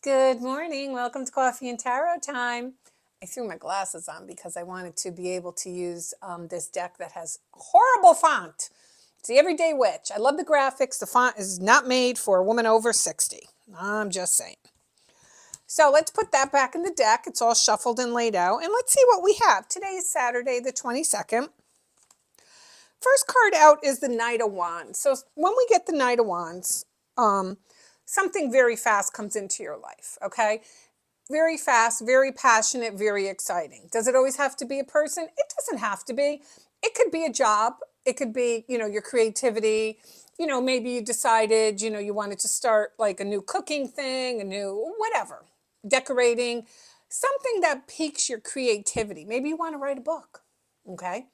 Good morning. Welcome to Coffee and Tarot time. I threw my glasses on because I wanted to be able to use this deck that has horrible font. It's the Everyday Witch. I love the graphics. The font is not made for a woman over 60. I'm just saying. So let's put that back in the deck. It's all shuffled and laid out. And let's see what we have. Today is Saturday the 22nd. First card out is the Knight of Wands. So when we get the Knight of Wands, something very fast comes into your life, okay? Very fast, very passionate, very exciting. Does it always have to be a person? It doesn't have to be. It could be a job. It could be, your creativity. Maybe you decided, you wanted to start like a new cooking thing, a new whatever, decorating, something that piques your creativity. Maybe you want to write a book, okay?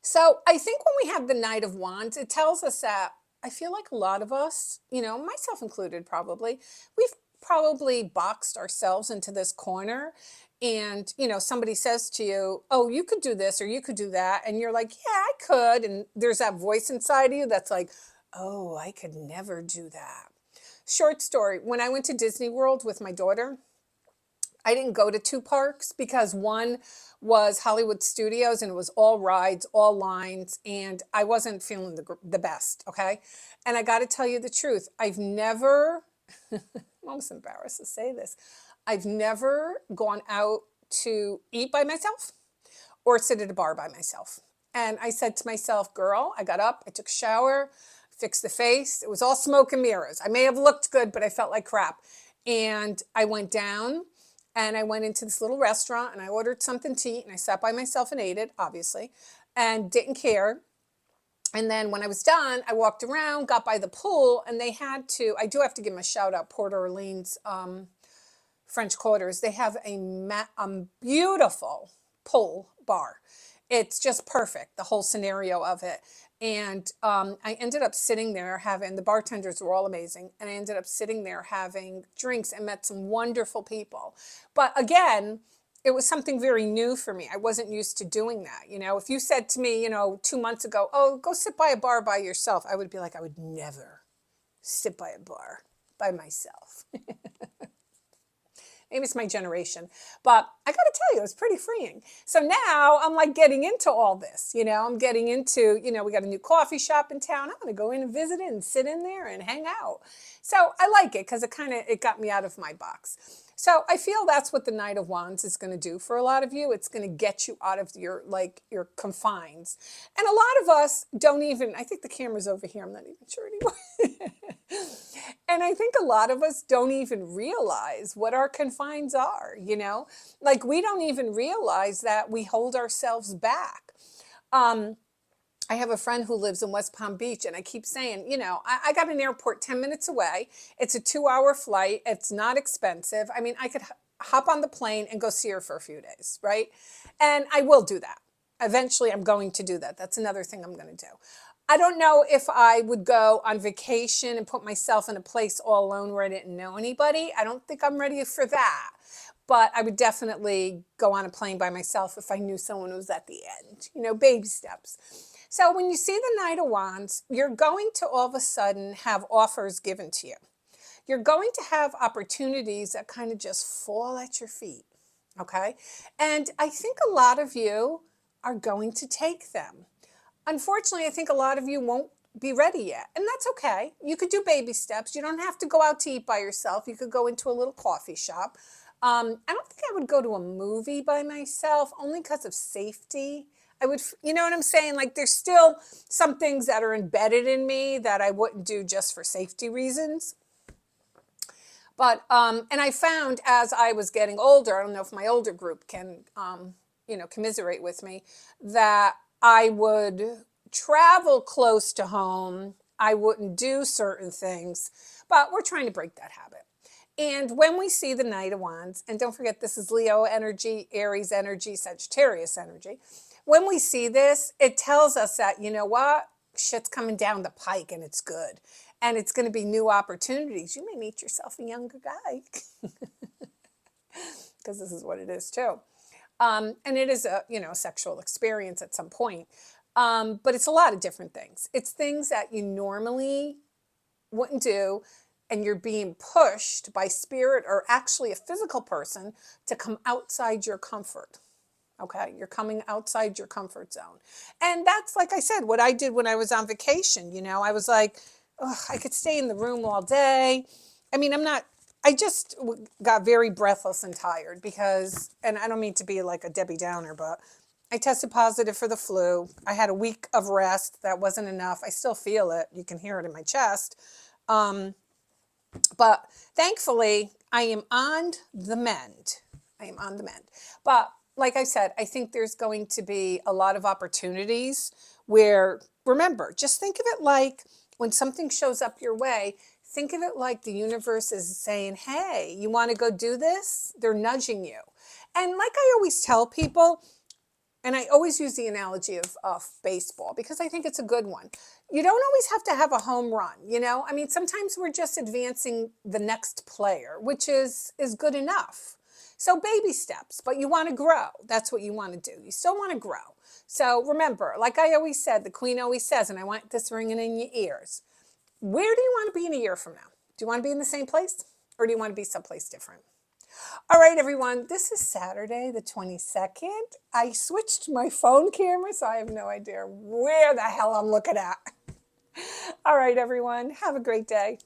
So I think when we have the Knight of Wands, it tells us that I feel like a lot of us, myself included probably, we've probably boxed ourselves into this corner. And, somebody says to you, oh, you could do this or you could do that. And you're like, yeah, I could. And there's that voice inside of you that's like, oh, I could never do that. Short story. When I went to Disney World with my daughter, I didn't go to two parks because one was Hollywood Studios and it was all rides, all lines, and I wasn't feeling the best, okay? And I got to tell you the truth. I've never, I'm almost embarrassed to say this, I've never gone out to eat by myself or sit at a bar by myself. And I said to myself, girl, I got up, I took a shower, fixed the face. It was all smoke and mirrors. I may have looked good, but I felt like crap. And I went down and I went into this little restaurant and I ordered something to eat and I sat by myself and ate it, obviously, and didn't care. And then when I was done, I walked around, got by the pool, and they had to, I do have to give them a shout out, Port Orleans French Quarters. They have a beautiful pool bar. It's just perfect, the whole scenario of it. And I ended up sitting there having, the bartenders were all amazing. And I ended up sitting there having drinks and met some wonderful people. But again, it was something very new for me. I wasn't used to doing that. If you said to me, 2 months ago, oh, go sit by a bar by yourself, I would be like, I would never sit by a bar by myself. Maybe it's my generation, but I got to tell you, it's pretty freeing. So now I'm like getting into all this, I'm getting into, we got a new coffee shop in town. I'm going to go in and visit it and sit in there and hang out. So I like it because it got me out of my box. So I feel that's what the Knight of Wands is going to do for a lot of you. It's going to get you out of your confines. And a lot of us don't even, I think the camera's over here. I'm not even sure anymore. And I think a lot of us don't even realize what our confines are, Like we don't even realize that we hold ourselves back. I have a friend who lives in West Palm Beach, and I keep saying, I got an airport 10 minutes away. It's a 2-hour flight. It's not expensive. I mean, I could hop on the plane and go see her for a few days, right? And I will do that. Eventually, I'm going to do that. That's another thing I'm going to do. I don't know if I would go on vacation and put myself in a place all alone where I didn't know anybody. I don't think I'm ready for that. But I would definitely go on a plane by myself if I knew someone was at the end, baby steps. So when you see the Knight of Wands, you're going to all of a sudden have offers given to you. You're going to have opportunities that kind of just fall at your feet, okay? And I think a lot of you are going to take them. Unfortunately, I think a lot of you won't be ready yet, and that's okay. You could do baby steps. You don't have to go out to eat by yourself. You could go into a little coffee shop. I don't think I would go to a movie by myself, only because of safety. I would, you know what I'm saying? Like there's still some things that are embedded in me that I wouldn't do just for safety reasons. But, and I found as I was getting older, I don't know if my older group can, commiserate with me, that I would travel close to home. I wouldn't do certain things, but we're trying to break that habit. And when we see the Knight of Wands, and don't forget this is Leo energy, Aries energy, Sagittarius energy. When we see this, it tells us that, you know what? Shit's coming down the pike and it's good. And it's going to be new opportunities. You may meet yourself a younger guy. Because this is what it is too. And it is a, sexual experience at some point. But it's a lot of different things. It's things that you normally wouldn't do. and you're being pushed by spirit or actually a physical person to come outside your comfort. Okay, you're coming outside your comfort zone. And that's, like I said, what I did when I was on vacation. I was like, ugh, I could stay in the room all day. I mean, I just got very breathless and tired because, and I don't mean to be like a Debbie Downer, but I tested positive for the flu. I had a week of rest. That wasn't enough. I still feel it. You can hear it in my chest. But thankfully, I am on the mend. I am on the mend. But like I said, I think there's going to be a lot of opportunities where, remember, just think of it like when something shows up your way, think of it like the universe is saying, hey, you want to go do this? They're nudging you. And like I always tell people, and I always use the analogy of baseball because I think it's a good one. You don't always have to have a home run. I mean, sometimes we're just advancing the next player, which is good enough. So baby steps, but you want to grow. That's what you want to do. You still want to grow. So remember, like I always said, the queen always says, and I want this ringing in your ears, where do you want to be in a year from now? Do you want to be in the same place or do you want to be someplace different? All right, everyone, this is Saturday, the 22nd. I switched my phone camera, so I have no idea where the hell I'm looking at. All right, everyone, have a great day.